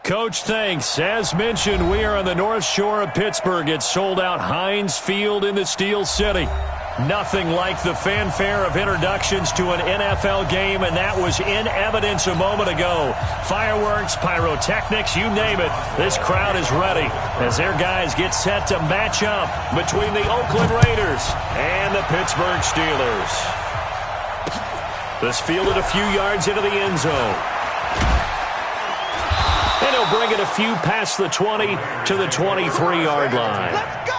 Coach, thanks. As mentioned, we are on the North Shore of Pittsburgh. It's sold out Heinz Field in the Steel City. Nothing like the fanfare of introductions to an NFL game, and that was in evidence a moment ago. Fireworks, pyrotechnics, you name it. This crowd is ready as their guys get set to match up between the Oakland Raiders and the Pittsburgh Steelers. This fielded a few yards into the end zone. And he'll bring it a few past the 20 to the 23-yard line. Let's go!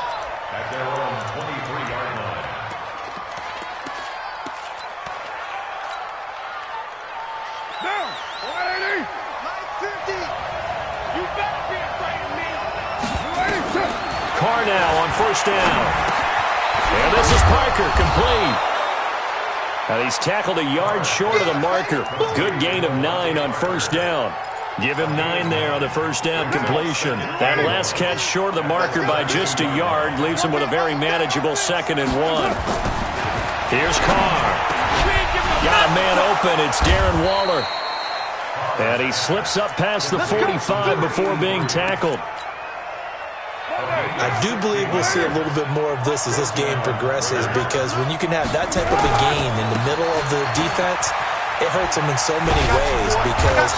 At their own 23-yard line. Down! 180! 950! You better be afraid of me! 286! Carr now on first down. And this is Parker, complete. And he's tackled a yard short of the marker. Good gain of 9 on first down. Give him 9 there on the first down completion. That last catch short of the marker by just a yard leaves him with a very manageable 2nd and 1. Here's Carr. Got a man open. It's Darren Waller. And he slips up past the 45 before being tackled. I do believe we'll see a little bit more of this as this game progresses, because when you can have that type of a gain in the middle of the defense, it hurts them in so many ways, because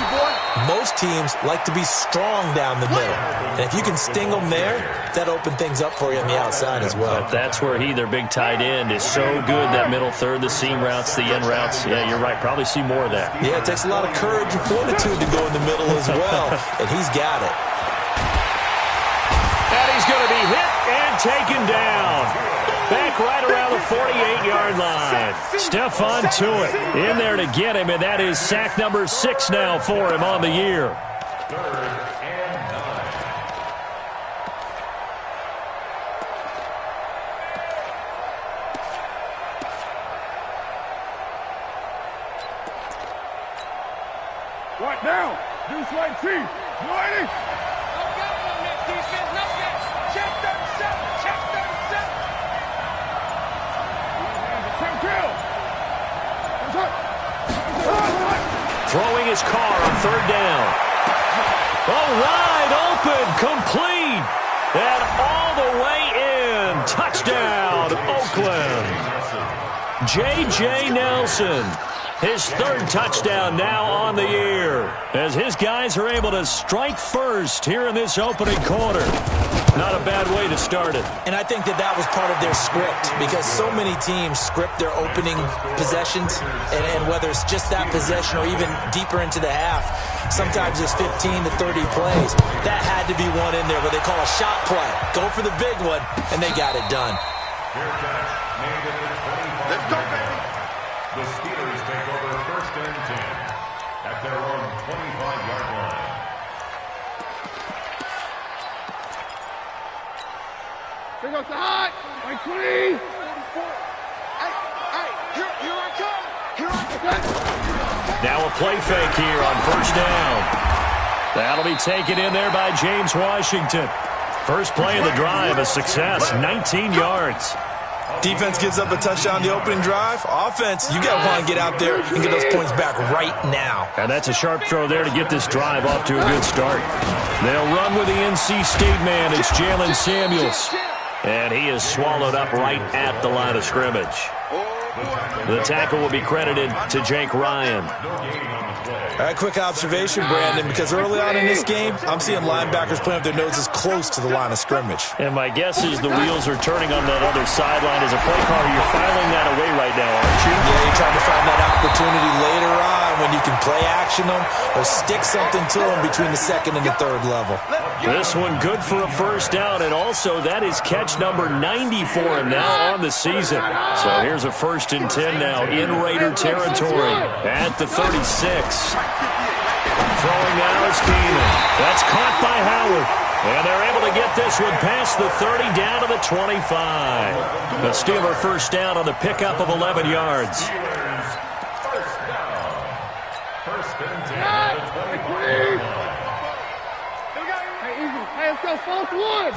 most teams like to be strong down the middle. And if you can sting them there, that opens things up for you on the outside as well. But that's where their big tight end, is so good, that middle third, the seam routes, the end routes. Yeah, you're right. Probably see more of that. Yeah, it takes a lot of courage and fortitude to go in the middle as well, and he's got it. And he's going to be hit and taken down. Back right around the 48-yard line. Stephon Tuitt in there to get him, and that is sack number 6 now for him on the year. 3rd and 9. Right now! Deuce right T! 280! Throwing his Carr on 3rd down. Oh, wide open, complete, and all the way in. Touchdown, Oakland. J.J. Nelson, his 3rd touchdown now on the year, as his guys are able to strike first here in this opening quarter. Not a bad way to start it. And I think that was part of their script, because so many teams script their opening possessions, and whether it's just that possession or even deeper into the half, sometimes it's 15 to 30 plays. That had to be one in there where they call a shot play. Go for the big one, and they got it done. Let's go, baby! The Steelers take over 1st and 10 at their own 25-yard line. Bring up the hot! Right, 20! Hey, here I come! Here I come! Now a play fake here on first down. That'll be taken in there by James Washington. First play of the drive, a success, 19 yards. Defense gives up a touchdown the opening drive. Offense, you got to want to get out there and get those points back right now. And that's a sharp throw there to get this drive off to a good start. They'll run with the NC State man. It's Jalen Samuels. And he is swallowed up right at the line of scrimmage. The tackle will be credited to Jake Ryan. All right, quick observation, Brandon, because early on in this game, I'm seeing linebackers playing with their noses close to the line of scrimmage. And my guess is the wheels are turning on that other sideline. As a play caller, you're filing that away right now, aren't you? Yeah, you're trying to find that opportunity later on when you can play action them or stick something to them between the 2nd and the 3rd level. This one good for a first down, and also that is catch number 90 for him now on the season. So here's a 1st and 10 now in Raider territory at the 36. Throwing now is Keenan. That's caught by Howard. And they're able to get this one past the 30 down to the 25. The Steeler first down on the pickup of 11 yards. First and 10 at the 25-yard line. Let's go, false one!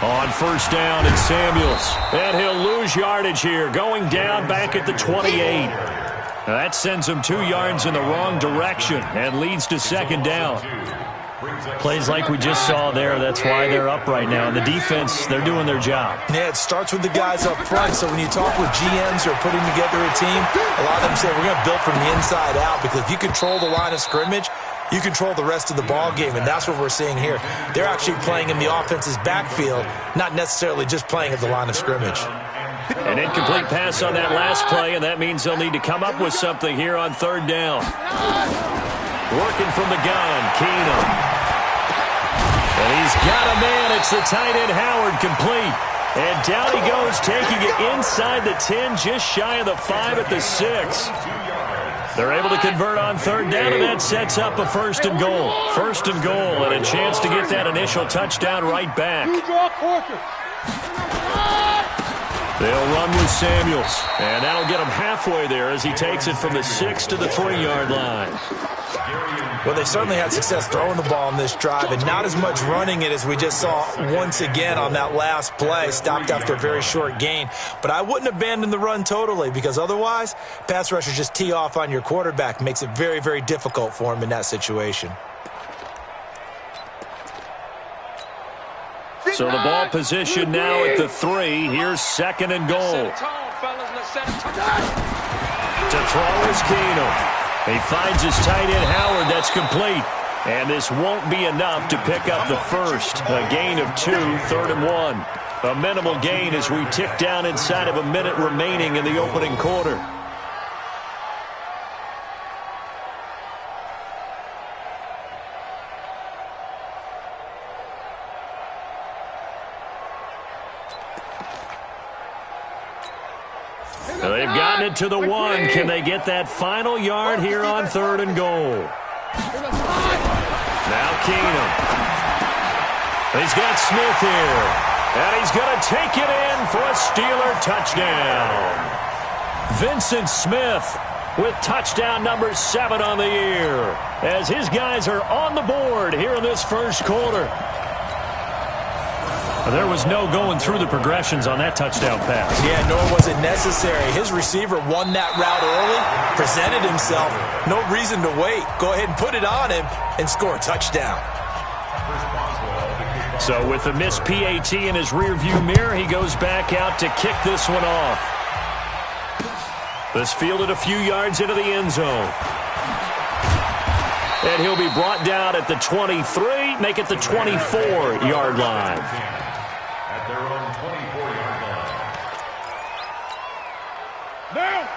On first down, it's Samuels. And he'll lose yardage here, going down back at the 28. Now that sends them 2 yards in the wrong direction and leads to second down. Plays like we just saw there, that's why they're up right now. And the defense, they're doing their job. Yeah, it starts with the guys up front. So when you talk with GMs who are putting together a team, a lot of them say we're going to build from the inside out, because if you control the line of scrimmage, you control the rest of the ball game, and that's what we're seeing here. They're actually playing in the offense's backfield, not necessarily just playing at the line of scrimmage. An incomplete pass on that last play, and that means they'll need to come up with something here on third down. Working from the gun, Keenum. And he's got a man. It's the tight end, Howard, complete. And down he goes, taking it inside the 10, just shy of the 5 at the 6. They're able to convert on third down, and that sets up a first and goal. First and goal, and a chance to get that initial touchdown right back. They'll run with Samuels, and that'll get him halfway there as he takes it from the 6 to the 3-yard line. Well, they certainly had success throwing the ball in this drive, and not as much running it as we just saw once again on that last play. Stopped after a very short gain. But I wouldn't abandon the run totally, because otherwise, pass rushers just tee off on your quarterback. Makes it very, very difficult for him in that situation. So the ball position now at the 3. Here's second and goal. To throw is Keenum. He finds his tight end, Howard. That's complete. And this won't be enough to pick up the first. A gain of 2, third and 1. A minimal gain as we tick down inside of a minute remaining in the opening quarter. They've gotten it to the 1. Can they get that final yard here on third and goal? Now Keenum. He's got Smith here. And he's going to take it in for a Steeler touchdown. Vincent Smith with touchdown number 7 on the year, as his guys are on the board here in this first quarter. There was no going through the progressions on that touchdown pass. Yeah, nor was it necessary. His receiver won that route early, presented himself. No reason to wait. Go ahead and put it on him and score a touchdown. So with the missed PAT in his rearview mirror, he goes back out to kick this one off. This fielded a few yards into the end zone. And he'll be brought down at the 23, make it the 24-yard line.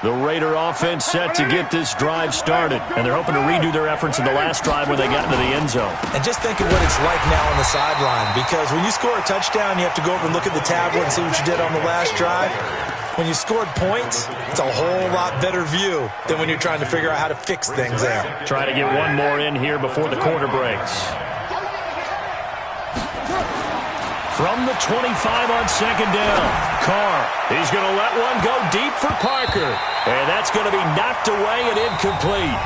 The Raider offense set to get this drive started, and they're hoping to redo their efforts in the last drive when they got into the end zone. And just think of what it's like now on the sideline, because when you score a touchdown, you have to go over and look at the tablet and see what you did on the last drive. When you scored points, it's a whole lot better view than when you're trying to figure out how to fix things there. Try to get one more in here before the quarter breaks. From the 25 on second down, Carr. He's going to let one go deep for Parker. And that's going to be knocked away and incomplete.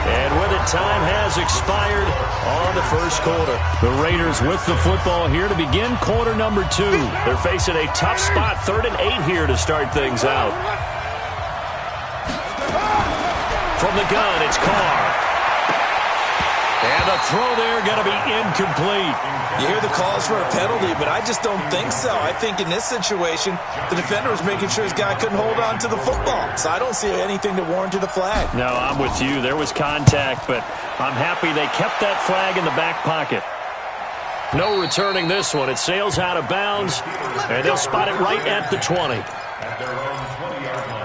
And with it, time has expired on the first quarter. The Raiders with the football here to begin quarter number 2. They're facing a tough spot, 3rd and 8 here to start things out. From the gun, it's Carr. And the throw there going to be incomplete. You hear the calls for a penalty, but I just don't think so. I think in this situation, the defender was making sure his guy couldn't hold on to the football. So I don't see anything to warrant a flag. No, I'm with you. There was contact, but I'm happy they kept that flag in the back pocket. No returning this one. It sails out of bounds, and they'll spot it right at the 20. At their own 20-yard line.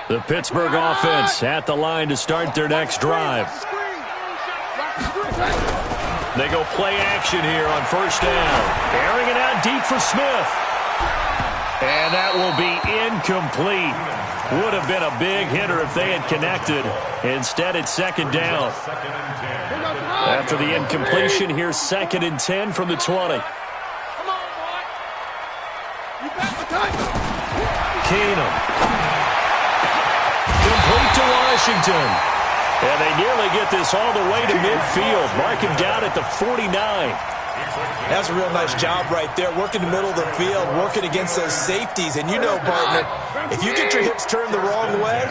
The Pittsburgh offense at the line to start their next drive. They go play action here on first down. Airing it out deep for Smith. And that will be incomplete. Would have been a big hitter if they had connected. Instead, it's second down. After the incompletion, here's 2nd and 10 from the 20. Keenum. Complete to Washington. And they nearly get this all the way to midfield. Mark him down at the 49. That's a real nice job right there, working the middle of the field, working against those safeties. And you know, partner, if you get your hips turned the wrong way,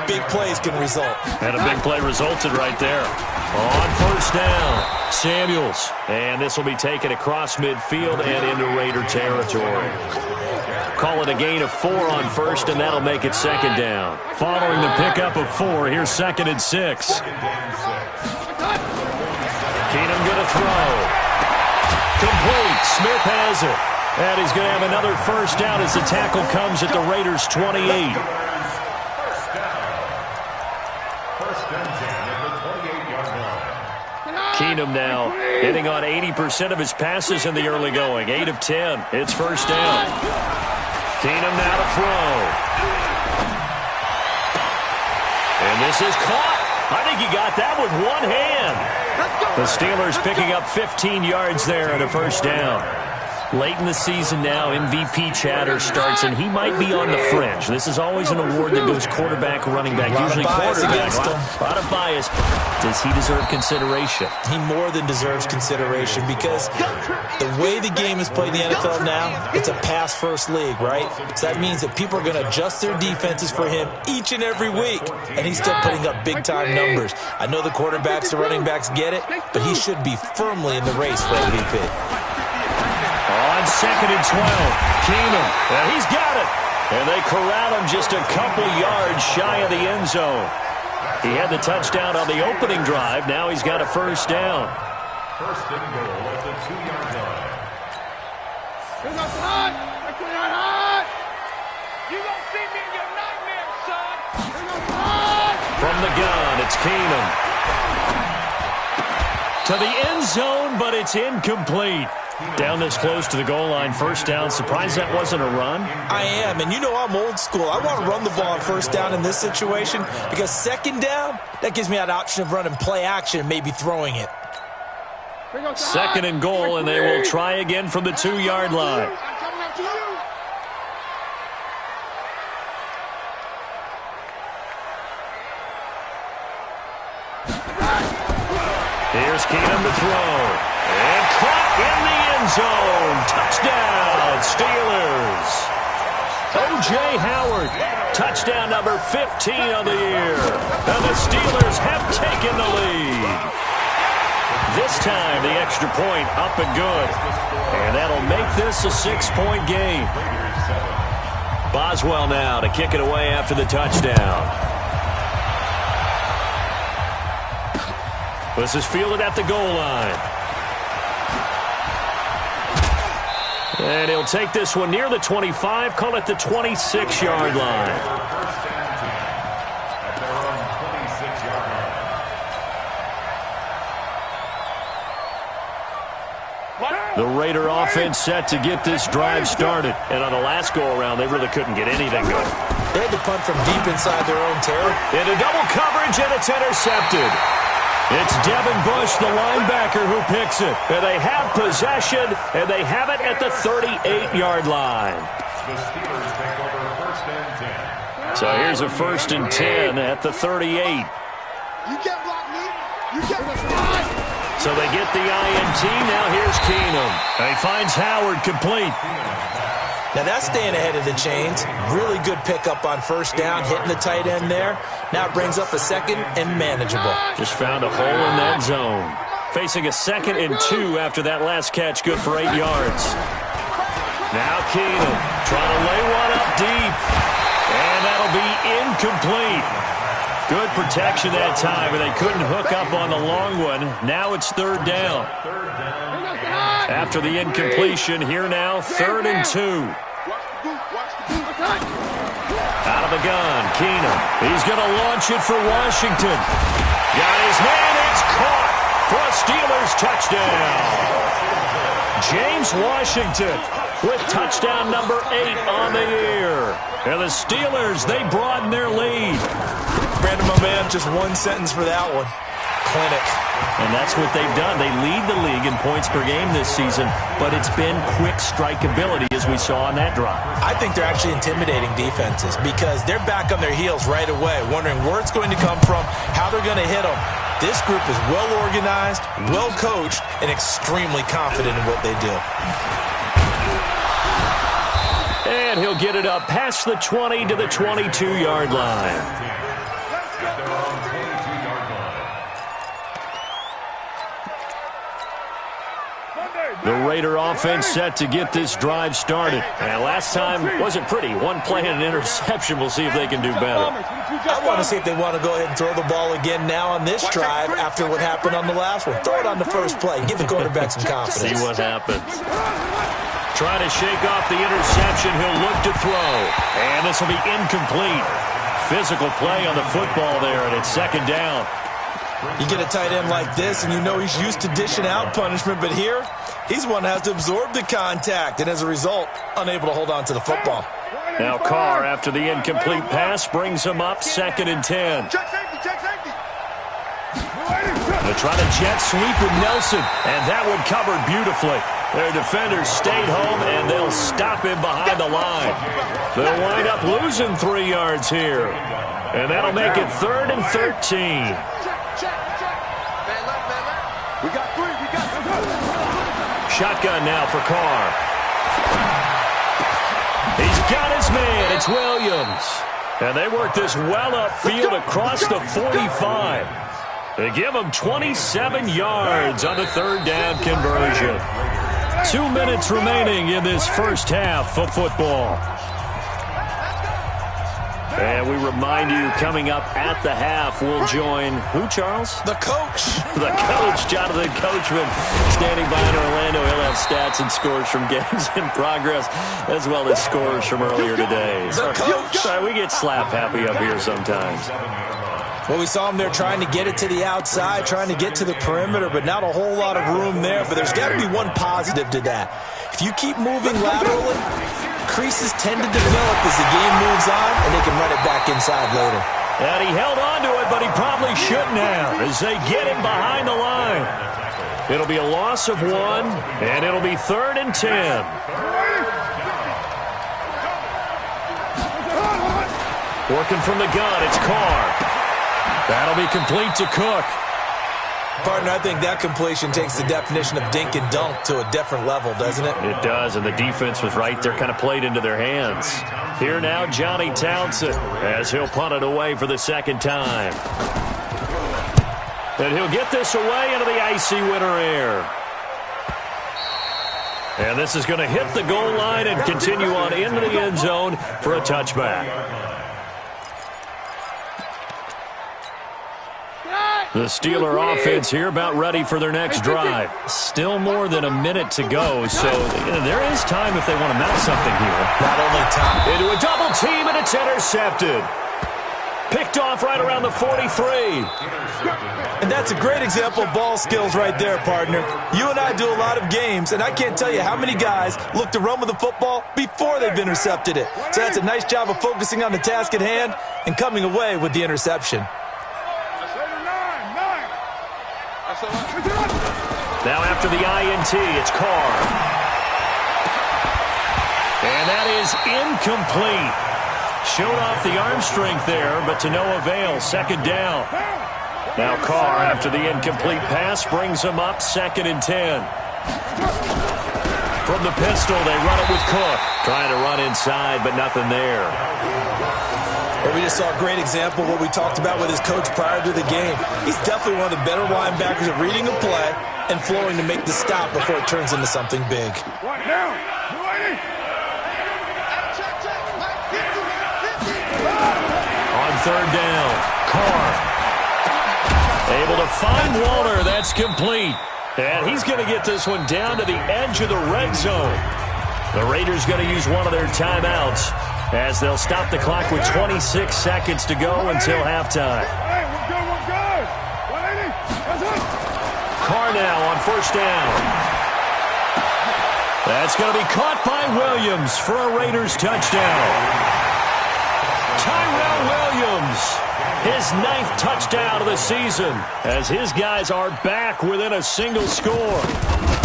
big plays can result. And a big play resulted right there. On first down, Samuels. And this will be taken across midfield and into Raider territory. Call it a gain of 4 on first, and that'll make it second down. Following the pickup of 4, here's 2nd and 6. Keenum going to throw. Complete. Smith has it. And he's going to have another first down as the tackle comes at the Raiders' 28. Keenum now hitting on 80% of his passes in the early going. 8 of 10. It's first down. Keenum now to throw. And this is caught. I think he got that with one hand. The Steelers picking up 15 yards there and a first down. Late in the season now, MVP chatter starts, and he might be on the fringe. This is always an award that goes quarterback, running back, usually quarterback. A lot of bias. Does he deserve consideration? He more than deserves consideration because the way the game is played in the NFL now, it's a pass-first league, right? So that means that people are going to adjust their defenses for him each and every week, and he's still putting up big-time numbers. I know the quarterbacks, the running backs get it, but he should be firmly in the race for MVP. On 2nd and 12, Keenum, and he's got it. And they corral him just a couple yards shy of the end zone. He had the touchdown on the opening drive. Now he's got a first down. First and goal at the 2-yard line. You're not hot. You're not hot. You gonna see me in your nightmares, son. You're not hot. From the gun, it's Keenum. To the end zone, but it's incomplete. Down this close to the goal line, first down. Surprised that wasn't a run? I am, and you know I'm old school. I want to run the ball on first down in this situation because second down, that gives me that option of running play action and maybe throwing it. 2nd and goal, and they will try again from the 2-yard line. Here's Keenum to throw. And caught in the end zone. Touchdown, Steelers. O.J. Howard, touchdown number 15 on the year. And the Steelers have taken the lead. This time, the extra point up and good. And that'll make this a 6-point game. Boswell now to kick it away after the touchdown. This is fielded at the goal line. And he'll take this one near the 25, call it the 26-yard line. The Raider offense set to get this drive started. And on the last go-around, they really couldn't get anything going. They had to punt from deep inside their own territory. Into double coverage, and it's intercepted. It's Devin Bush, the linebacker, who picks it. And they have possession, and they have it at the 38-yard line. The Steelers take over first and 10. So here's a 1st and 10 at the 38. You can't block me. You can't block me. So they get the INT. Now here's Keenum. And he finds Howard complete. Now that's staying ahead of the chains. Really good pickup on first down, hitting the tight end there. Now it brings up a 2nd and manageable. Just found a hole in that zone. Facing a 2nd and 2 after that last catch, good for 8 yards. Now Keenum trying to lay one up deep. And that'll be incomplete. Good protection that time, and they couldn't hook up on the long one. Now it's 3rd down. After the incompletion, here now, 3rd and 2. Out of the gun, Keenum. He's going to launch it for Washington. Got his man, it's caught for a Steelers touchdown. James Washington with touchdown number 8 on the year. And the Steelers, they broaden their lead. Brandon, my man, just one sentence for that one. Clinic. And that's what they've done. They lead the league in points per game this season, but it's been quick strike ability as we saw on that drive. I think they're actually intimidating defenses because they're back on their heels right away, wondering where it's going to come from, how they're going to hit them. This group is well organized, well coached, and extremely confident in what they do. And he'll get it up past the 20 to the 22-yard line. The Raider offense set to get this drive started. And last time wasn't pretty. One play and an interception. We'll see if they can do better. I want to see if they want to go ahead and throw the ball again now on this drive after what happened on the last one. Throw it on the first play. Give the quarterback some confidence. See what happens. Trying to shake off the interception. He'll look to throw. And this will be incomplete. Physical play on the football there, and it's second down. You get a tight end like this, and you know he's used to dishing out punishment, but here, he's one that has to absorb the contact, and as a result, unable to hold on to the football. Now Carr, after the incomplete pass, brings him up 2nd and 10. Check safety. They're trying to jet sweep with Nelson, and that one covered beautifully. Their defenders stayed home, and they'll stop him behind the line. They'll wind up losing 3 yards here, and that'll make it 3rd and 13. We got 3. Shotgun now for Carr. He's got his man. It's Williams. And they work this well upfield across the 45. They give him 27 yards on the 3rd down conversion. 2 minutes remaining in this first half of football. And we remind you, coming up at the half, we'll join who, Charles? The coach. The coach, Jonathan Coachman, standing by in Orlando. He'll have stats and scores from games in progress, as well as scores from earlier today. The coach. Sorry, we get slap happy up here sometimes. Well, we saw him there trying to get it to the outside, trying to get to the perimeter, but not a whole lot of room there. But there's got to be one positive to that. If you keep moving laterally, creases tend to develop as the game moves on, and they can run it back inside later. And he held on to it, but he probably shouldn't have, as they get him behind the line. It'll be a loss of 1, and it'll be 3rd and 10. Working from the gun, it's Carr. That'll be complete to Cook. Partner, I think that completion takes the definition of dink and dunk to a different level, doesn't it? It does, and the defense was right there, kind of played into their hands. Here now, Johnny Townsend, as he'll punt it away for the 2nd time. And he'll get this away into the icy winter air. And this is going to hit the goal line and continue on into the end zone for a touchback. The Steeler offense here about ready for their next drive. Still more than a minute to go, so there is time if they want to mount something here. Not only time. Into a double team, and it's intercepted. Picked off right around the 43. And that's a great example of ball skills right there, partner. You and I do a lot of games, and I can't tell you how many guys look to run with the football before they've intercepted it. So that's a nice job of focusing on the task at hand and coming away with the interception. Now after the INT, it's Carr. And that is incomplete. Showed off the arm strength there, but to no avail. 2nd down. Now Carr, after the incomplete pass, brings him up 2nd and 10. From the pistol, they run it with Cook. Trying to run inside, but nothing there. Well, we just saw a great example of what we talked about with his coach prior to the game. He's definitely one of the better linebackers at reading a play and flowing to make the stop before it turns into something big. On 3rd down, Carr. Able to find Walter. That's complete. And he's going to get this one down to the edge of the red zone. The Raiders going to use one of their timeouts as they'll stop the clock with 26 seconds to go until halftime. Carr now on 1st down. That's going to be caught by Williams for a Raiders touchdown. Tyrell Williams, his 9th touchdown of the season, as his guys are back within a single score.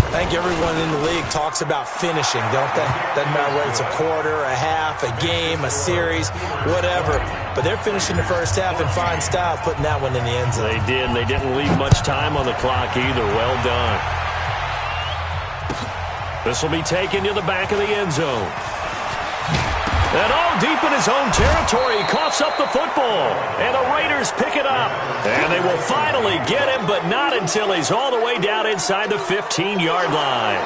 I think everyone in the league talks about finishing, don't they? Doesn't matter whether it's a quarter, a half, a game, a series, whatever. but they're finishing the first half in fine style, putting that one in the end zone. They did, and they didn't leave much time on the clock either. Well done. This will be taken to the back of the end zone. And deep in his own territory, he coughs up the football. And the Raiders pick it up. And they will finally get him, but not until he's all the way down inside the 15-yard line.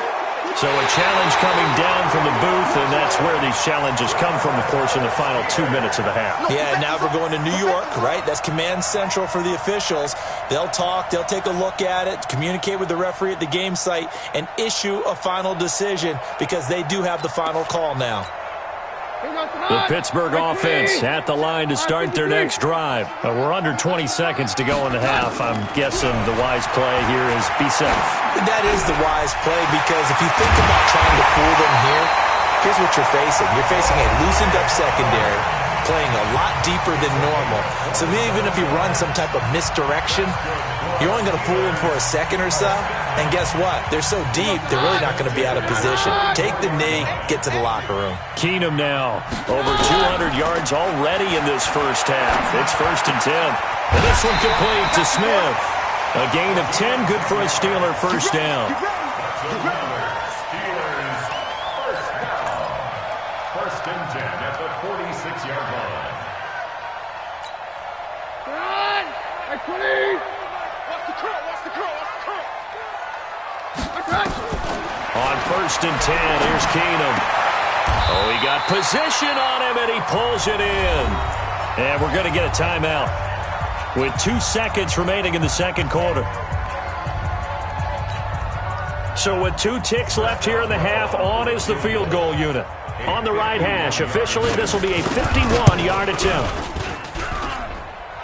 So a challenge coming down from the booth, and that's where these challenges come from, of course, in the final 2 minutes of the half. Yeah, now we're going to New York, right? That's command central for the officials. They'll talk, they'll take a look at it, communicate with the referee at the game site, and issue a final decision because they do have the final call now. The Pittsburgh offense at the line to start their next drive. We're under 20 seconds to go in the half. I'm guessing the wise play here is be safe. That is the wise play because if you think about trying to fool them here, here's what you're facing. You're facing a loosened up secondary, playing a lot deeper than normal. So even if you run some type of misdirection, you're only going to fool them for a second or so. And guess what? They're so deep, they're really not going to be out of position. Take the knee, get to the locker room. Keenum now, over 200 yards already in this first half. It's 1st and 10. And this one complete to Smith. A gain of 10, good for a Steeler first down. Steelers first down. 1st and 10 at the 46-yard line. Run! Hey, Quinny! Watch the curl, watch the curl, watch the curl! On 1st and 10, here's Keenum. Oh, he got position on him, and he pulls it in. And we're going to get a timeout with 2 seconds remaining in the second quarter. So with 2 ticks left here in the half, on is the field goal unit. On the right hash, officially, this will be a 51-yard attempt.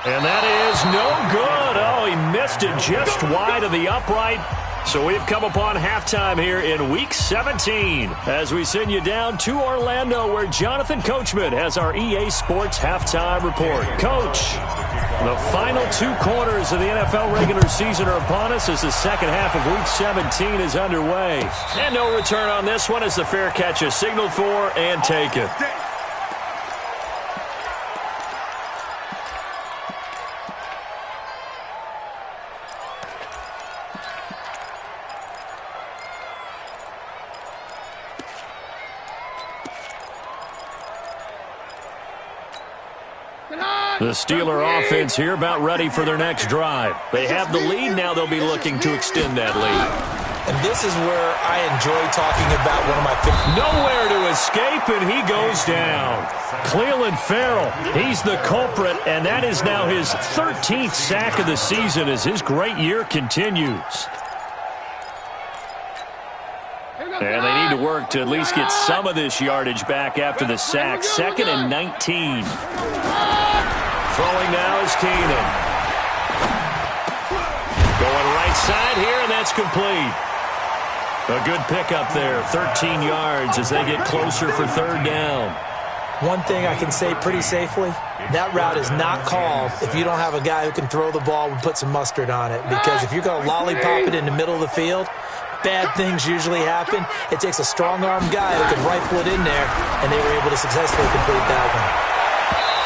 And that is no good. Oh, he missed it just wide of the upright. So we've come upon halftime here in Week 17 as we send you down to Orlando where Jonathan Coachman has our EA Sports Halftime Report. Coach, the final 2 quarters of the NFL regular season are upon us as the second half of Week 17 is underway. And no return on this one as the fair catch is signaled for and taken. The Steeler offense here about ready for their next drive. They have the lead. Now they'll be looking to extend that lead. And this is where I enjoy talking about one of my favorite. Nowhere to escape, and he goes down. Cleveland Farrell, he's the culprit, and that is now his 13th sack of the season as his great year continues. And they need to work to at least get some of this yardage back after the sack. 2nd and 19. Throwing now is Keenum. Going right side here, and that's complete. A good pickup there, 13 yards as they get closer for 3rd down. One thing I can say pretty safely, that route is not called if you don't have a guy who can throw the ball and put some mustard on it. Because if you're going to lollipop it in the middle of the field, bad things usually happen. It takes a strong-armed guy who can rifle it in there, and they were able to successfully complete that one.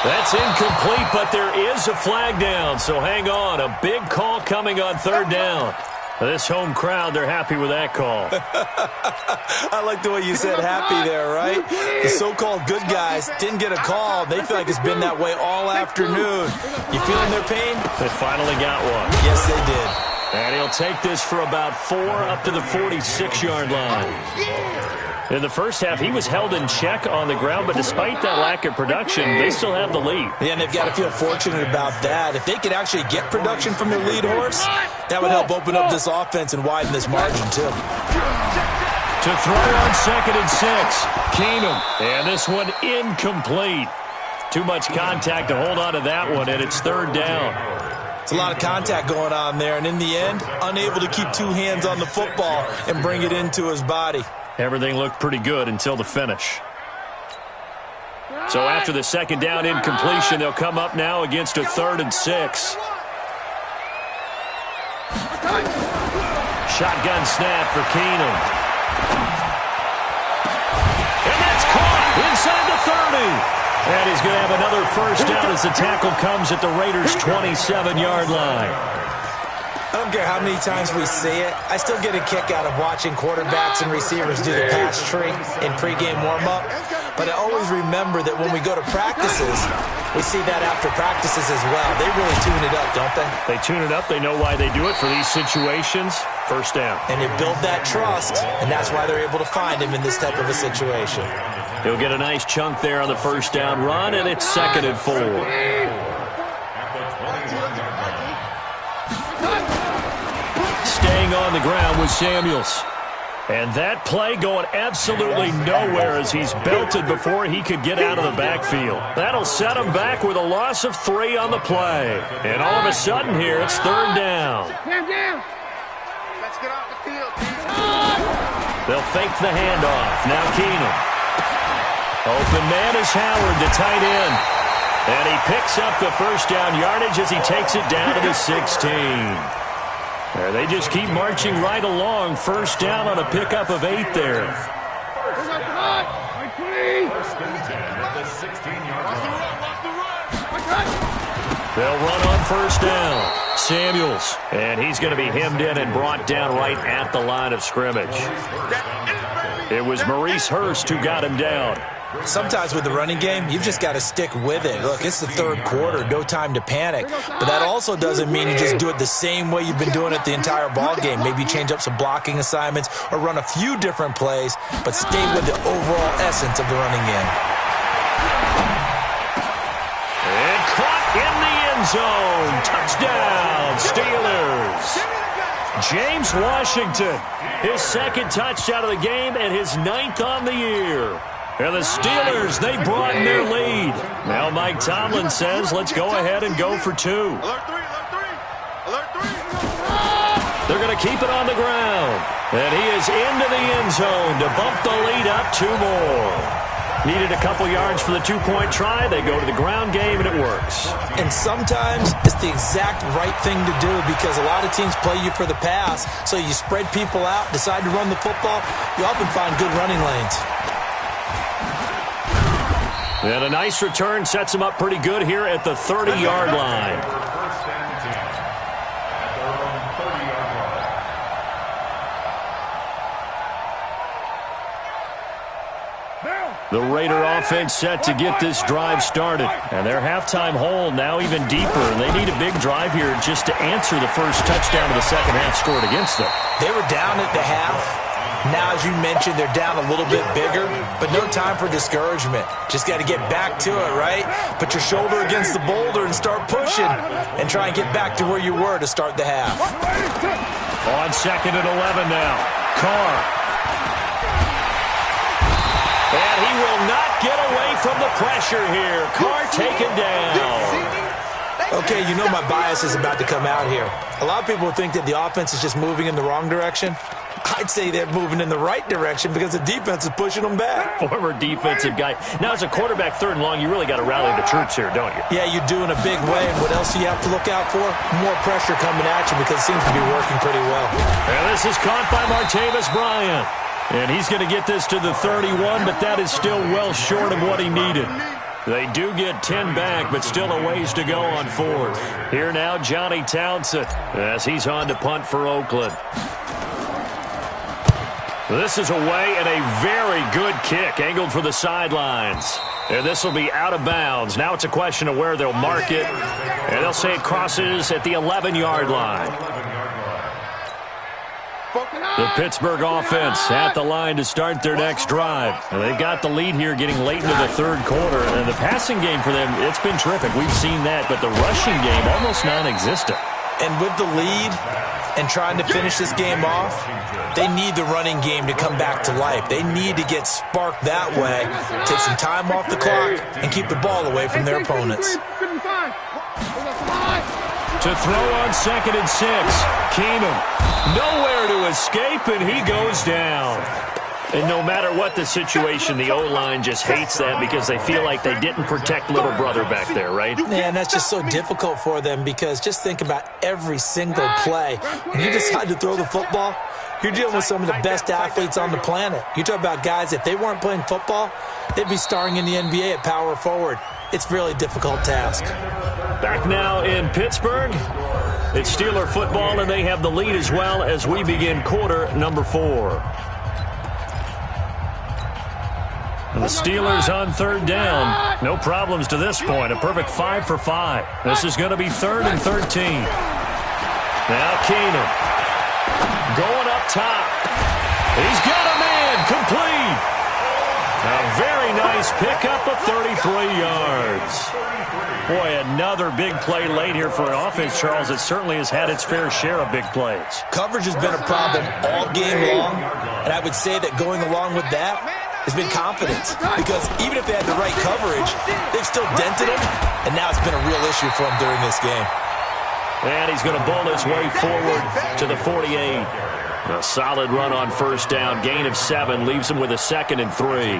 That's incomplete, but there is a flag down, so hang on. A big call coming on 3rd down. This home crowd, they're happy with that call. I like the way you said happy there, right? The so-called good guys didn't get a call. They feel like it's been that way all afternoon. You feeling their pain? They finally got one. Yes, they did. And he'll take this for about 4 up to the 46-yard line. In the first half, he was held in check on the ground, but despite that lack of production, they still have the lead. Yeah, and they've got to feel fortunate about that. If they could actually get production from their lead horse, that would help open up this offense and widen this margin, too. To throw on 2nd and 6, Keenum. And this one incomplete. Too much contact to hold on to that one, and it's 3rd down. It's a lot of contact going on there, and in the end, unable to keep 2 hands on the football and bring it into his body. Everything looked pretty good until the finish. So after the 2nd down incompletion, they'll come up now against a 3rd and 6. Shotgun snap for Keenum. And that's caught inside the 30. And he's going to have another first down as the tackle comes at the Raiders' 27-yard line. I don't care how many times we see it. I still get a kick out of watching quarterbacks and receivers do the pass tree in pregame warm-up. But I always remember that when we go to practices, we see that after practices as well. They really tune it up, don't they? They tune it up. They know why they do it for these situations. First down. And they build that trust, and that's why they're able to find him in this type of a situation. He'll get a nice chunk there on the first down run, and it's 2nd and 4. Staying on the ground with Samuels. And that play going absolutely nowhere as he's belted before he could get out of the backfield. That'll set him back with a loss of 3 on the play. And all of a sudden here, it's 3rd down. Let's get off the field. They'll fake the handoff. Now Keenum. Open man is Howard, the tight end. And he picks up the first down yardage as he takes it down to the 16. There, they just keep marching right along. First down on a pickup of 8 there. They'll run on first down. Samuels, and he's going to be hemmed in and brought down right at the line of scrimmage. It was Maurice Hurst who got him down. Sometimes with the running game, you've just got to stick with it. Look, it's the 3rd quarter, no time to panic. But that also doesn't mean you just do it the same way you've been doing it the entire ball game. Maybe change up some blocking assignments or run a few different plays, but stay with the overall essence of the running game. And caught in the end zone. Touchdown, Steelers. James Washington, his 2nd touchdown of the game and his 9th on the year. And the Steelers, they broaden their lead. Now Mike Tomlin says, let's go ahead and go for 2. Alert 3, alert 3. Alert 3. They're going to keep it on the ground. And he is into the end zone to bump the lead up 2 more. Needed a couple yards for the 2-point try. They go to the ground game, and it works. And sometimes it's the exact right thing to do because a lot of teams play you for the pass. So you spread people out, decide to run the football. You often find good running lanes. And a nice return sets him up pretty good here at the 30-yard line. The Raider offense set to get this drive started. And their halftime hole now even deeper. And they need a big drive here just to answer the first touchdown of the second half scored against them. They were down at the half. Now, as you mentioned, they're down a little bit bigger, but no time for discouragement. Just got to get back to it, right? Put your shoulder against the boulder and start pushing and try and get back to where you were to start the half. On 2nd and 11 now. Carr. And he will not get away from the pressure here. Carr taken down. Okay, you know my bias is about to come out here. A lot of people think that the offense is just moving in the wrong direction. I'd say they're moving in the right direction because the defense is pushing them back. Former defensive guy. Now, as a quarterback 3rd and long, you really got to rally the troops here, don't you? Yeah, you do in a big way. And what else do you have to look out for? More pressure coming at you because it seems to be working pretty well. And this is caught by Martavis Bryant. And he's going to get this to the 31, but that is still well short of what he needed. They do get 10 back, but still a ways to go on 4th. Here now, Johnny Townsend, as he's on to punt for Oakland. This is away and a very good kick, angled for the sidelines. And this will be out of bounds. Now it's a question of where they'll mark it. And they'll say it crosses at the 11-yard line. The Pittsburgh offense at the line to start their next drive. And they've got the lead here getting late into the 3rd quarter. And the passing game for them, it's been terrific. We've seen that. But the rushing game, almost non-existent. And with the lead and trying to finish this game off, they need the running game to come back to life. They need to get sparked that way, take some time off the clock, and keep the ball away from their opponents. To throw on 2nd and 6. Keenum, nowhere to escape, and he goes down. And no matter what the situation, the O-line just hates that because they feel like they didn't protect little brother back there, right? Man, that's just so difficult for them because just think about every single play. When you decide to throw the football, You're dealing with some of the best athletes on the planet. You talk about guys, if they weren't playing football, they'd be starring in the NBA at power forward. It's a really difficult task. Back now in Pittsburgh. It's Steeler football, and they have the lead as well as we begin quarter number 4. And the Steelers on third down. No problems to this point. A perfect 5 for 5. This is going to be 3rd and 13. Now Keenum going up top. He's got a man complete. A very nice pickup of 33 yards. Boy, another big play late here for an offense, Charles, that certainly has had its fair share of big plays. Coverage has been a problem all game long, and I would say that going along with that has been confidence, because even if they had the right coverage, they've still dented them, and now it's been a real issue for them during this game. And he's going to bowl his way forward to the 48. A solid run on first down. Gain of 7 leaves him with a 2nd and 3. 7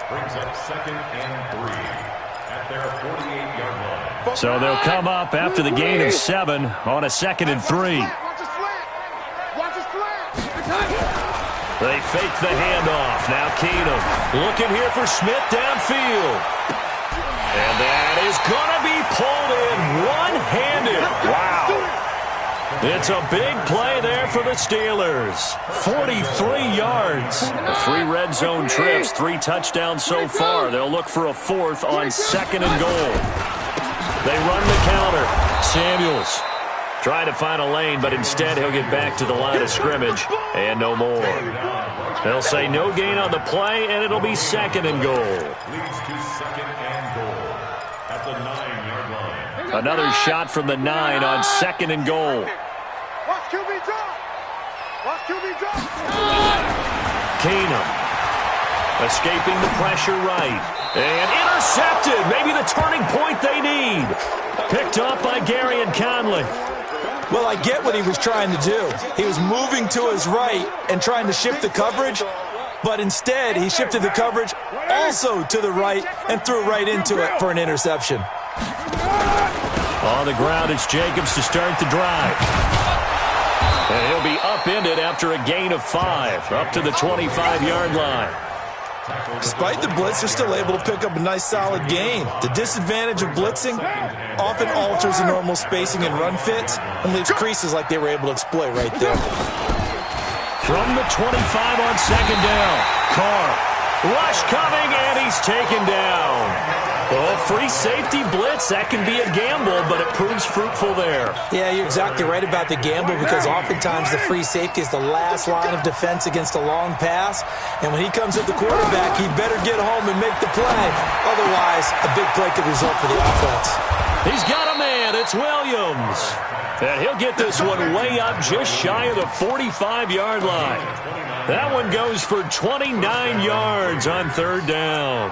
brings up 2nd and 3 at their 48-yard line. So they'll come up after the gain of 7 on a 2nd and 3. They fake the handoff. Now Keenum looking here for Smith downfield. And that is going to be pulled in one-handed. Wow. It's a big play there for the Steelers. 43 yards. 3 red zone trips, 3 touchdowns so far. They'll look for a 4th on 2nd and goal. They run the counter. Samuels trying to find a lane, but instead he'll get back to the line of scrimmage and no more. They'll say no gain on the play, and it'll be 2nd and goal. Leads to 2nd and goal at the 9-yard line. Another shot from the 9 on 2nd and goal. Watch QB drop. Watch QB drop. Keenum escaping the pressure right. And intercepted. Maybe the turning point they need. Picked up by Gary and Conley. Well, I get what he was trying to do. He was moving to his right and trying to shift the coverage, but instead he shifted the coverage also to the right and threw right into it for an interception. On the ground, it's Jacobs to start the drive. And he'll be upended after a gain of 5, up to the 25-yard line. Despite the blitz, they're still able to pick up a nice solid gain. The disadvantage of blitzing often alters the normal spacing and run fits and leaves creases like they were able to exploit right there. From the 25 on 2nd down, Carr. Rush coming, and he's taken down. Oh, free safety blitz, that can be a gamble, but it proves fruitful there. Yeah, you're exactly right about the gamble, because oftentimes the free safety is the last line of defense against a long pass, and when he comes at the quarterback, he better get home and make the play. Otherwise, a big play could result for the offense. He's got a man. It's Williams. And he'll get this one way up just shy of the 45-yard line. That one goes for 29 yards on 3rd down.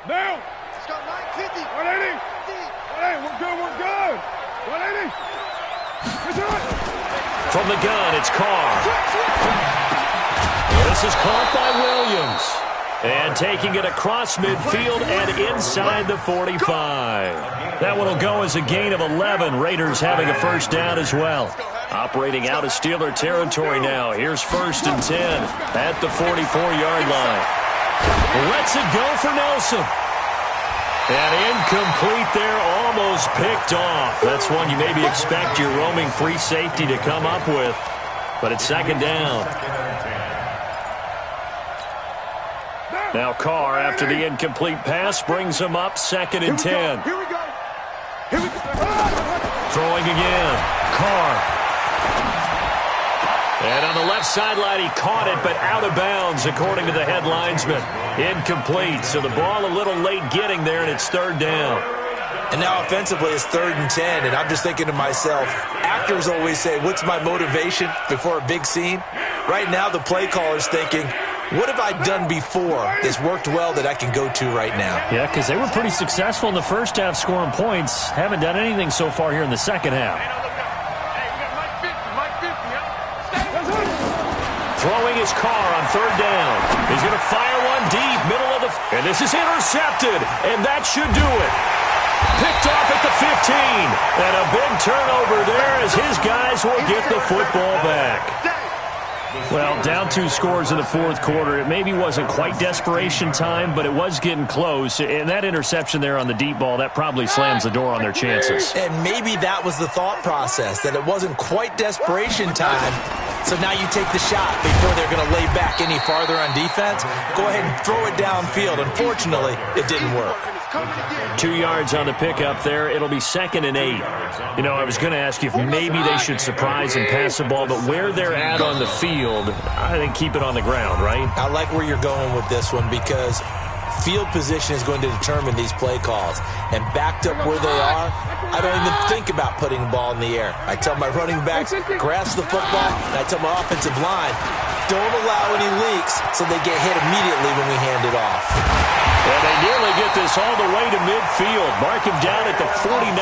Now. It's got 950. 180. 180. We're good. We're good. 180. We're good. From the gun, it's Carr. This is caught by Williams. And taking it across midfield and inside the 45. That one will go as a gain of 11. Raiders having a first down as well. Operating out of Steeler territory now. Here's 1st and 10 at the 44-yard line. Lets it go for Nelson. And incomplete there, almost picked off. That's one you maybe expect your roaming free safety to come up with. But it's 2nd down. Now Carr, after the incomplete pass, brings him up 2nd and 10. Here we go. Here we go. Throwing again. Carr. And on the left sideline, he caught it, but out of bounds, according to the head linesman. Incomplete. So the ball a little late getting there, and it's 3rd down. And now offensively, it's 3rd and 10, and I'm just thinking to myself, actors always say, what's my motivation before a big scene? Right now, the play caller's thinking, what have I done before that's worked well that I can go to right now? Yeah, because they were pretty successful in the first half scoring points. Haven't done anything so far here in the second half. throwing his car on third down. He's going to fire one deep, middle of the... And this is intercepted, and that should do it. Picked off at the 15. And a big turnover there as his guys will get the football back. Well, down 2 scores in the fourth quarter. It maybe wasn't quite desperation time, but it was getting close. And that interception there on the deep ball, that probably slams the door on their chances. And maybe that was the thought process, that it wasn't quite desperation time. So now you take the shot before they're going to lay back any farther on defense. Go ahead and throw it downfield. Unfortunately, it didn't work. 2 yards on the pickup there. It'll be 2nd and 8. You know, I was going to ask you if maybe they should surprise and pass the ball, but where they're at on the field, I think keep it on the ground, right? I like where you're going with this one because field position is going to determine these play calls. And backed up where they are, I don't even think about putting the ball in the air. I tell my running backs, grasp the football, and I tell my offensive line, don't allow any leaks so they get hit immediately when we hand it off. And they nearly get this all the way to midfield. Mark him down at the 49.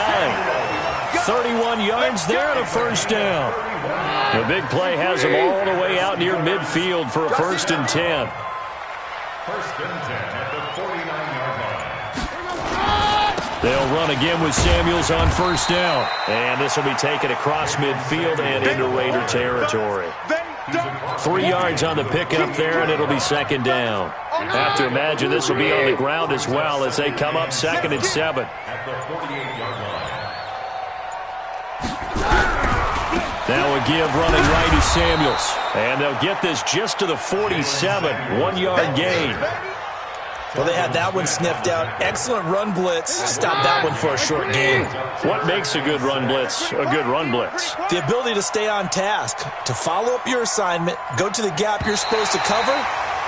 31 yards there and a first down. The big play has them all the way out near midfield for a 1st and 10. 1st and 10 at the 49-yard line. They'll run again with Samuels on 1st down. And this will be taken across midfield and into Raider territory. 3 yards on the pickup there, and it'll be 2nd down. Have to imagine this will be on the ground as well as they come up 2nd and 7. At the 48-yard line. That will give running right to Samuels. And they'll get this just to the 47. 1-yard gain. Well, they had that one sniffed out. Excellent run blitz. Stop that one for a short gain. What makes a good run blitz a good run blitz? The ability to stay on task, to follow up your assignment, go to the gap you're supposed to cover,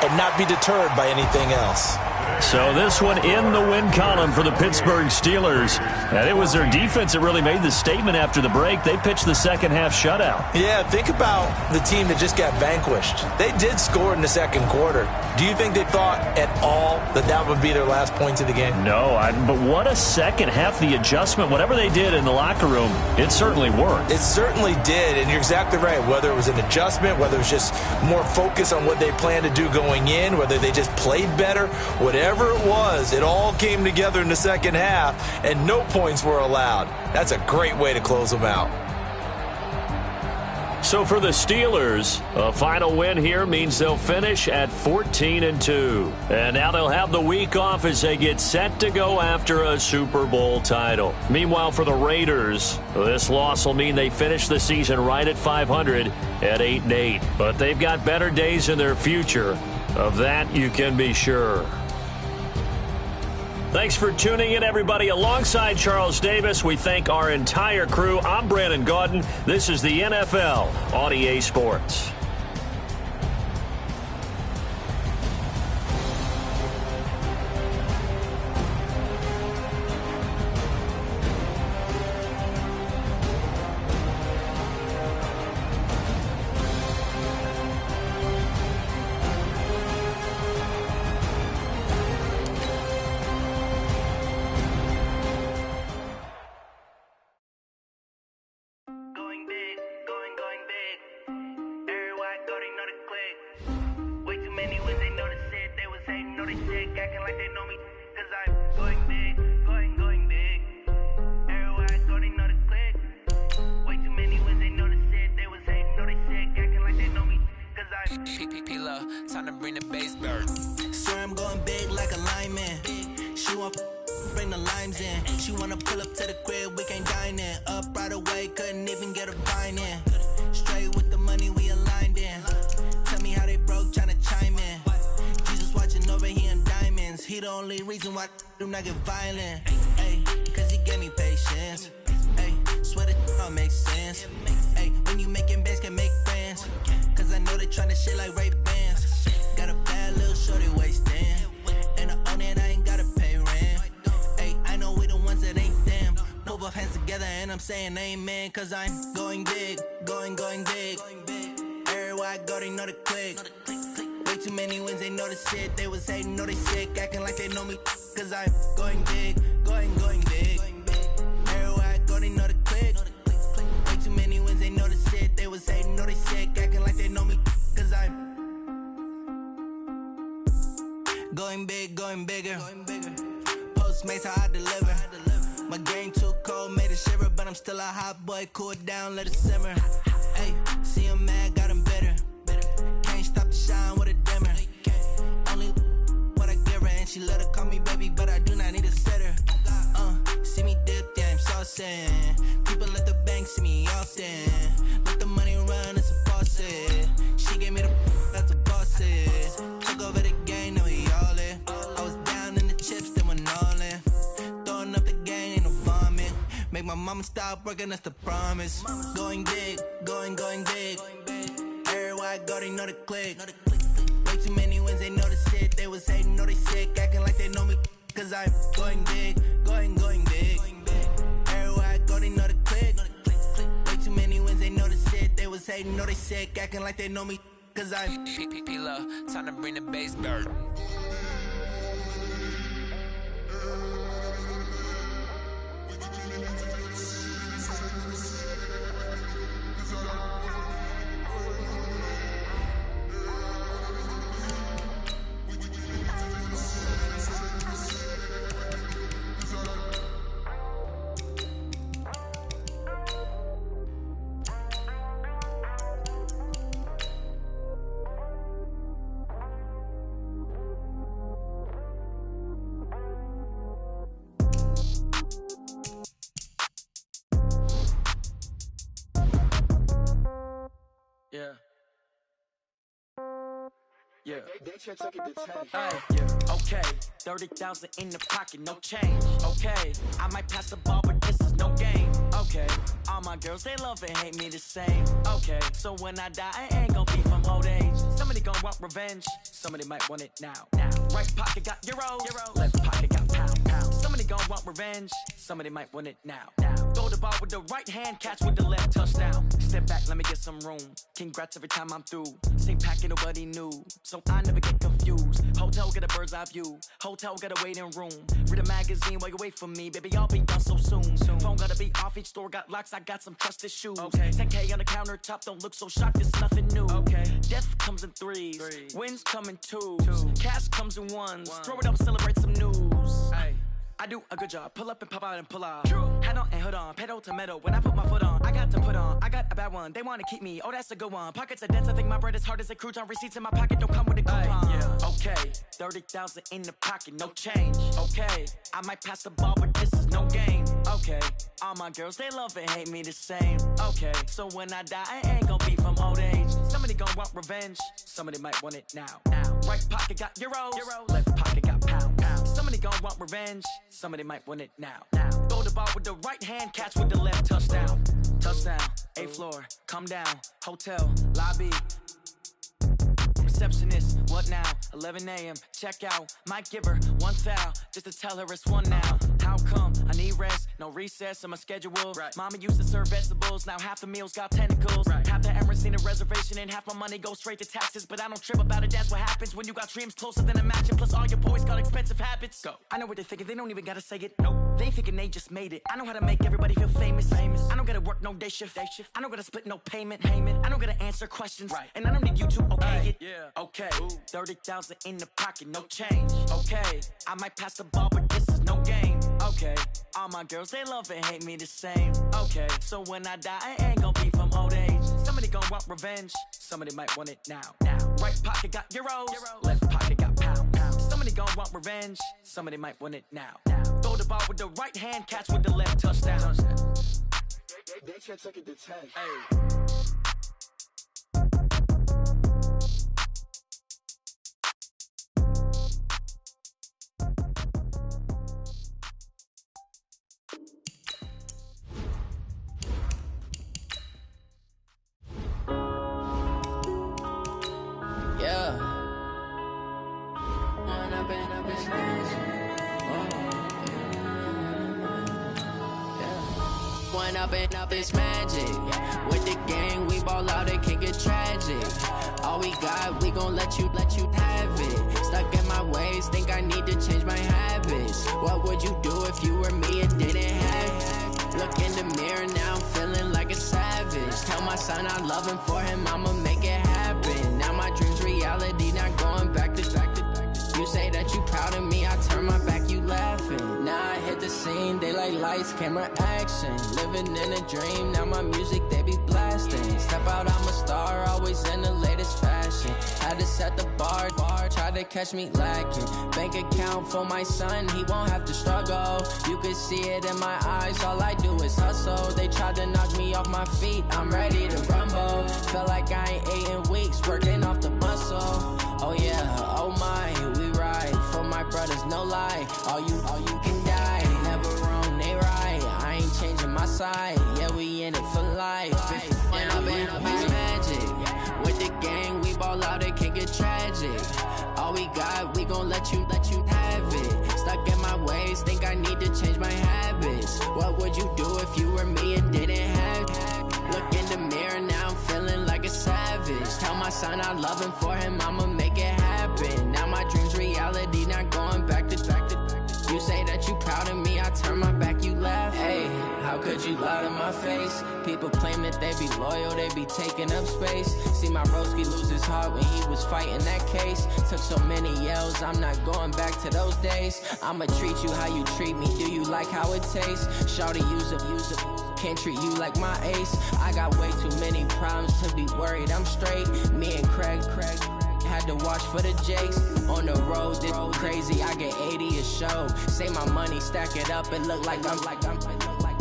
and not be deterred by anything else. So this one in the win column for the Pittsburgh Steelers. And it was their defense that really made the statement after the break. They pitched the second-half shutout. Yeah, think about the team that just got vanquished. They did score in the second quarter. Do you think they thought at all that that would be their last points of the game? No, but what a second half. The adjustment, whatever they did in the locker room, it certainly worked. It certainly did, and you're exactly right. Whether it was an adjustment, whether it was just more focus on what they planned to do going in, whether they just played better, whatever it was, it all came together in the second half, and no points were allowed. That's a great way to close them out. So for the Steelers, a final win here means they'll finish at 14-2. And now they'll have the week off as they get set to go after a Super Bowl title. Meanwhile, for the Raiders, this loss will mean they finish the season right at 500 at 8-8. But they've got better days in their future. Of that, you can be sure. Thanks for tuning in, everybody. Alongside Charles Davis, we thank our entire crew. I'm Brandon Gaudin. This is the NFL on EA Sports. Time to bring the bass bird. Swear I'm going big like a lineman. She want bring the limes in. She wanna pull up to the crib, we can't dine in. Up right away, couldn't even get a vine in. Straight with the money we aligned in. Tell me how they broke, tryna chime in. Jesus watching over here in diamonds. He the only reason why do not get violent. Ay, cause he gave me patience. Ay, swear that don't make sense. Ay, when you making bands can make friends. Cause I know they tryna shit like Ray Bans. Got a bad little shorty wasting. And I own it, I ain't gotta pay rent. Ay, I know we the ones that ain't them. Put both hands together and I'm saying amen. Cause I'm going big, going big. Everywhere I go, they know the click. Way too many wins, they know the shit. They was hating, know they sick, acting like they know me. Cause I'm going big, going big. Everywhere I go, they know the click. Way too many wins, they know the shit. They was hating, know they sick, acting like they know me. Cause I'm going bigger. Postmates how I deliver. My game too cold, made a shiver, but I'm still a hot boy. Cool it down, let it simmer. Hey, see him mad, got him bitter. Can't stop the shine with a dimmer. Only what I give her, and she let her call me baby, but I do not need a sitter. See me dip, yeah, I'm saucing. People at the bank see me often. Let the money run, it's a faucet. She gave me the that's a boss is. Took over the game, now we all in. I was down in the chips, then went all in. Throwing up the game, ain't no vomit. Make my mama stop working, that's the promise. Going big, going big. Everywhere I go, they know the click. Way too many wins, they know the shit. They was hating, know they sick, acting like they know me. Cause I'm going big, going big. Everywhere I go, they know the click. Way too many wins, they know the shit. They was hating, know they sick, acting like they know me. Cause I'm P-P-P-Love, time to bring the bass bird. Yeah. Okay, 30,000 in the pocket, no change. Okay, I might pass the ball, but this is no game. Okay, all my girls, they love and hate me the same. Okay, so when I die, I ain't gon' be from old age. Somebody gon' want revenge, somebody might want it now. Right pocket got euros, left pocket got pound. Somebody gon' want revenge, somebody might want it now. Throw the ball with the right hand, catch with the left, touchdown. Step back, let me get some room. Congrats every time I'm through. Same packet, nobody knew, so I never get confused. Hotel get a bird's eye view, hotel got a waiting room. Read a magazine while you wait for me, baby, I'll be done so soon. Phone gotta be off, each store got locks, I got some trusted shoes. 10K on the countertop, don't look so shocked, it's nothing new. Death comes in threes, wins come in twos, cash comes in ones. Throw it up, celebrate some news. I do a good job, pull up and pop out and pull out. Head on and hood on, pedal to metal. When I put my foot on, I got to put on. I got a bad one, they wanna keep me, oh that's a good one. Pockets are dense, I think my bread is hard as a crouton. Receipts in my pocket don't come with a coupon. Okay, 30,000 in the pocket, no change. Okay, I might pass the ball, but this is no game. Okay, all my girls, they love and hate me the same. Okay, so when I die, I ain't gon' be from old age. Somebody gon' want revenge, somebody might want it now. Right pocket got euros, left pocket got pound. Somebody gon' want revenge, somebody might want it now. Throw the ball with the right hand, catch with the left, touchdown. Touchdown, 8th floor, come down, hotel, lobby. Receptionist, what now? 11 a.m. check out. Might give her one foul just to tell her it's one now. How come? I need rest, no recess in my schedule. Mama used to serve vegetables, now half the meals got tentacles. Half the errands need a reservation and half my money goes straight to taxes. But I don't trip about it, that's what happens when you got dreams closer than a match. Plus all your boys got expensive habits. Go. I know what they're thinking, they don't even gotta say it. Nope. They thinking they just made it. I know how to make everybody feel famous. I don't gotta work no day shift. I don't gotta split no payment. I don't gotta answer questions. And I don't need you to okay it. Okay, 30,000 in the pocket, no change. Okay, I might pass the ball, but this is no game. Okay, all my girls, they love and hate me the same. Okay, so when I die, I ain't gon' be from old age. Somebody gon' want revenge, somebody might want it now. Right pocket got euros, left pocket got pound. Somebody gon' want revenge, somebody might want it now. Throw the ball with the right hand, catch with the left, touchdown. They can't take it to 10. Up it's magic. With the gang, we ball out, it can get tragic. All we got, we gon' let you have it. Stuck in my ways, think I need to change my habits. What would you do if you were me and didn't have it? Look in the mirror, now I'm feeling like a savage. Tell my son I love him, for him I'ma make it happen. Now my dream's reality, not going back to. You say that you proud of me, daylight lights, camera action. Living in a dream, now my music they be blasting. Step out, I'm a star, always in the latest fashion. Had to set the bar, try to catch me lacking. Bank account for my son, he won't have to struggle. You could see it in my eyes, all I do is hustle. They tried to knock me off my feet, I'm ready to rumble. Feel like I ain't ate in weeks, working off the muscle. Oh yeah, oh my, we ride for my brothers, no lie. All you can die, never wrong, they right. I ain't changing my side, yeah, we in it for life. And I've been magic with the gang, we ball out, it can get tragic. All we got, we gon' let you have it. Stuck in my ways, think I need to change my habits. What would you do if you were me and didn't have it? Look in the mirror, now I'm feeling like a savage. Tell my son I love him, for him I'ma make it happen. Now my dream's reality, not going back to. You say that you proud of me, I turn my back, you laugh. Hey, how could you lie to my face? People claim that they be loyal, they be taking up space. See my broski lose his heart when he was fighting that case. Took so many yells, I'm not going back to those days. I'ma treat you how you treat me, do you like how it tastes? Shawty, use it. Can't treat you like my ace. I got way too many problems to be worried, I'm straight. Me and Craig had to watch for the Jakes. On the road, this crazy, I get 80 a show. Say my money, stack it up, it look like I'm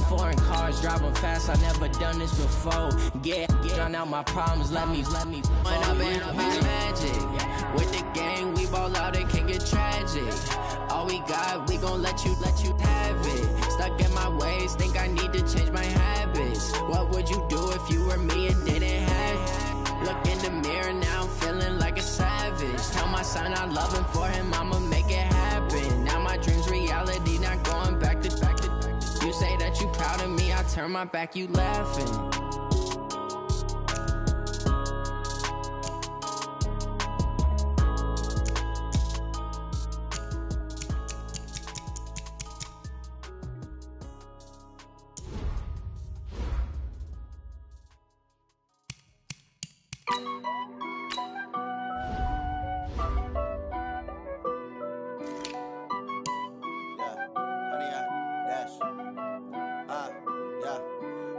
foreign cars, driving fast, I never done this before. Get drown out my problems, let me When I've been magic with the gang, we ball out, it can get tragic. All we got, we gon' let you have it. Stuck in my ways, think I need to change my habits. What would you do if you were me and didn't have it? Look in the mirror, now I'm feeling like a savage. Tell my son I love him, for him I'ma make it happen. Now my dream's reality, not going back to. You say that you proud of me, I turn my back, you laughing.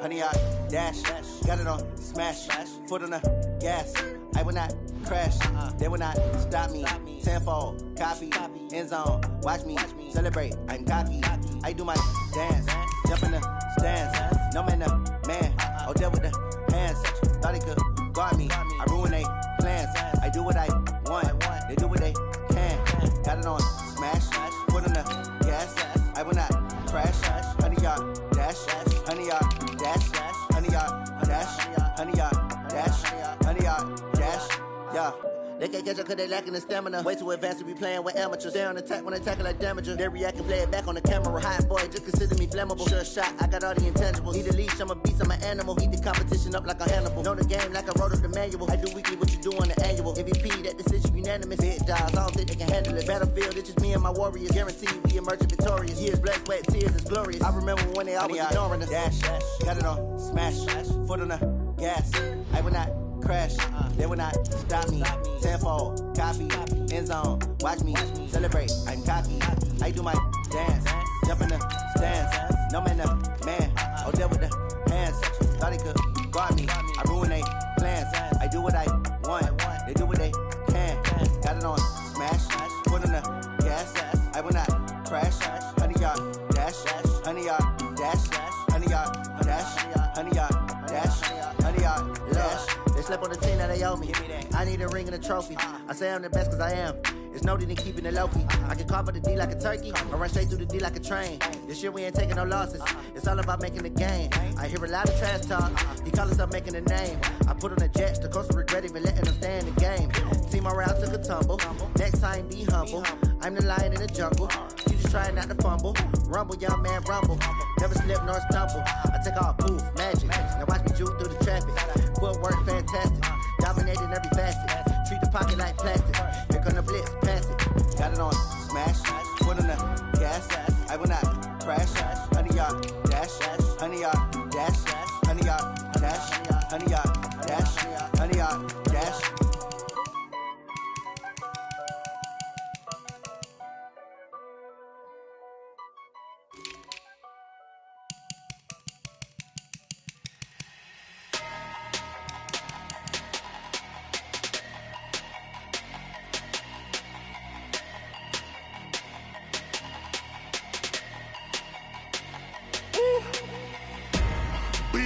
Honey, I dash, got it on smash, foot on the gas. I will not crash, they will not stop me. Tenfold, copy, end zone, watch me celebrate. I'm cocky, I do my dance, jump in the stands. No man, the man, oh there with the hands. Thought he could guard me, I ruin they plans. I do what I want, they do what they can. Got it on smash, foot on the gas. I will not crash, honey, y'all dash, honey, y'all dash, honey, y'all dash, honey, y'all dash, honey, y'all dash, yeah. They can't catch up cause they lacking the stamina. Way too advanced to be playing with amateurs. Stay on attack when they tackle like damager. They react and play it back on the camera. Hot boy, just consider me flammable. Sure shot, I got all the intangibles. Need a leash, I'm a beast, I'm an animal. Eat the competition up like a Hannibal. Know the game like I wrote up the manual. I do weekly what you do on the annual. MVP, that decision unanimous. Big jobs, I don't think they can handle it. Battlefield, it's just me and my warriors. Guaranteed we emerging victorious. Years, blood, sweat, tears, it's glorious. I remember when they always ignoring us. Dash, got it on smash, foot on the gas. I will not crash, they will not stop me. Tenfold, copy, end zone, watch me celebrate. I'm cocky, I do my dance, jump in the stands. No man, the man, oh there with the hands. Thought he could guard me, I ruin they plans. I do what I want, they do what they can. Got it on smash, foot on the gas. I will not crash, honey, y'all dash, honey, y'all dash, honey, y'all dash, honey, y'all dash, honey, y'all dash. They slept on the team that they owe me. I need a ring and a trophy. I say I'm the best cause I am. It's no need in keeping it low-key. I can carve up the D like a turkey, or run straight through the D like a train. This year we ain't taking no losses. It's all about making the game. I hear a lot of trash talk. He call himself making a name. I put on the jets, the coast regret even letting them stay in the game. Team morale took a tumble. Next time be humble. I'm the lion in the jungle. You just trying not to fumble. Rumble, young man, rumble. Never slip nor stumble. I take off, poof, magic. Now watch me juke through the traffic. Footwork fantastic. Dominating every facet. Treat the pocket like plastic. Here come the blitz, pass it. Got it on smash. Foot on the gas. I will not crash. Honey, y'all dash. Honey, y'all dash. Honey, y'all dash. Honey, y'all dash. Honey, y'all dash.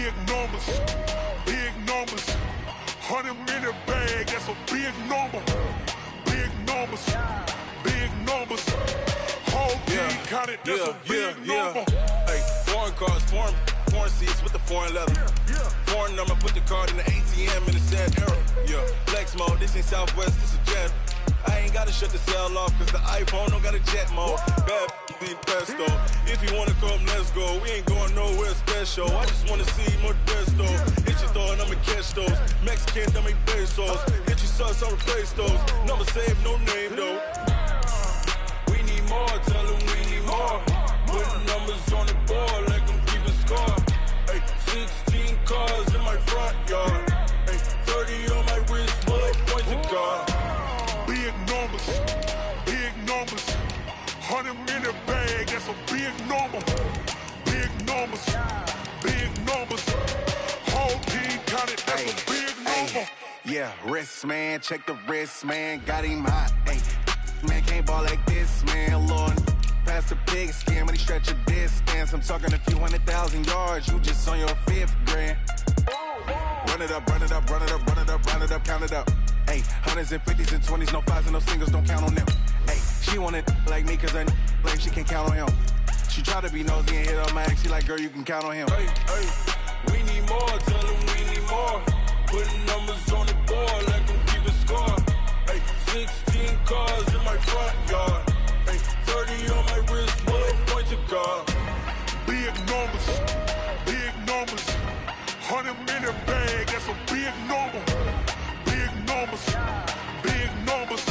Big numbers, big numbers. 100-minute bag, that's a big number. Big numbers, big numbers. Whole team counted, that's a big number. Hey, foreign cars, foreign seats with the foreign leather. Foreign number, put the card in the ATM in the sad era. Yeah, flex mode, this ain't Southwest, this a jet. I ain't gotta shut the cell off, cause the iPhone don't got a jet mode. Bad be pesto. If you wanna come, let's go. We ain't going nowhere special. I just wanna see more Modesto. Hit your throw and I'ma catch those. Mexican, I make pesos. Hit your sauce, I'll replace those. Number saved, no name though. We need more, tell them we need more. Putting numbers on the board, let them keep a score. Hey, 16 cars in my front yard. Hey, 30 on my wrist, bullet points of God. Big numbers, big numbers. 100-minute bag, that's a big number. Big numbers, big numbers. Whole team counted, that's a big number. Yeah, wrist man, check the wrist man, got him hot. Hey, man can't ball like this, man. Lord, past the pig skin, when he stretch a distance. I'm talking a few 100,000 yards, you just on your 5th grand. Run it up, run it up, run it up, run it up, run it up, count it up. Hey, 100s and 50s and 20s, no 5s and no singles, don't count on them. Hey, she want it like me, cause I blame she can't count on him. She try to be nosy and hit on my ex, she like, girl, you can count on him. Hey, hey, we need more, tell them we need more. Putting numbers on the board, let them keep a score. Hey, 16 cars in my front yard. Hey, 30 on my wrist, bullet points of God. Big numbers, big numbers. 100-minute bag, that's a big number. Big numbers, big numbers.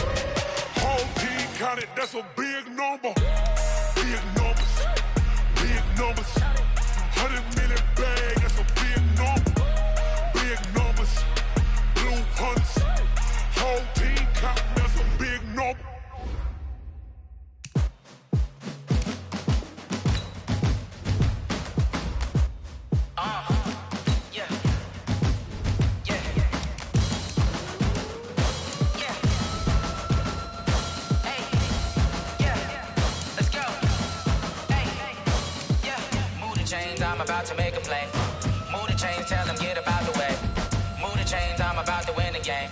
Whole team counted, that's a big number. Big numbers, big numbers. 100-minute bag, that's a big number. Big numbers, blue hunts. Whole team counting, that's a big number. I'm about to make a play. Move the chains, tell them get about the way. Move the chains, I'm about to win the game.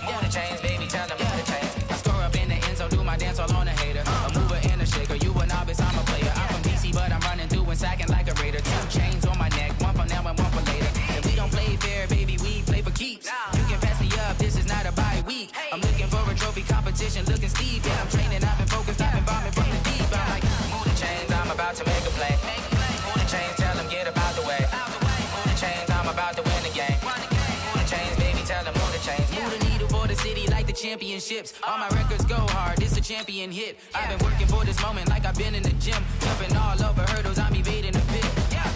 Move the chains, baby, tell them move the chains. I score up in the end zone, do my dance all on a hater. A mover and a shaker, you a novice, I'm a player. I'm from DC, but I'm running through and sacking like a raider. 2 chains on my neck, one for now and one for later. And we don't play fair, baby, we play for keeps. You can pass me up, this is not a bye week. I'm looking for a trophy competition, looking steep. Yeah, I'm training, I've been focused, I've been bombing from the deep. I'm like, move the chains, I'm about to make a play. Move the chains, tell them get about the way. Move the chains, I'm about to win the game. Move the chains, baby, tell them move the chains. Move the needle for the city like the championships. All my records go hard, it's a champion hit. I've been working for this moment like I've been in the gym. Jumping all over hurdles, I'm evading the pit.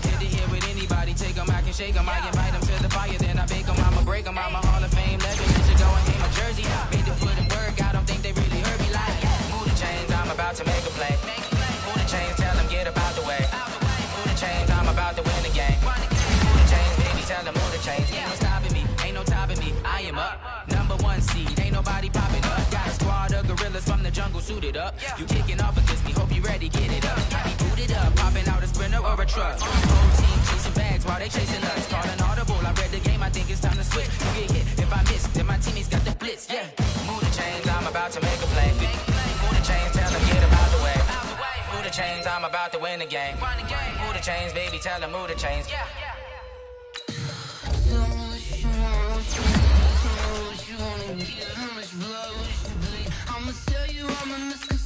Hit the hit with anybody, take them, I can shake them. I invite them to the fire, then I bake them. I'ma break them, I'm a Hall of Fame legend. You should go and hang my jersey. Made them put in work, I don't think they really heard me like. Move the chains, I'm about to make a play. Move the chains, tell them get about the way. Move the chains, I'm about to win the game. Move the chains, baby, tell them move the chains. Ain't no stopping me, ain't no topping me. I am up, #1 seed, ain't nobody popping up. Got a squad of gorillas from the jungle suited up. You kicking off against me, hope you ready, get it up. I be booted up, popping out a sprinter or a truck. Whole team chasing bags while they chasing us. Calling audible, I read the game, I think it's time to switch. You get hit, if I miss, then my teammates got the blitz, yeah. Move the chains, I'm about to make a play. Move the chains, tell them get about the way. Move the chains, I'm about to win the game. Move the chains, baby, tell them move the chains. I'ma tell you I'm a misconception.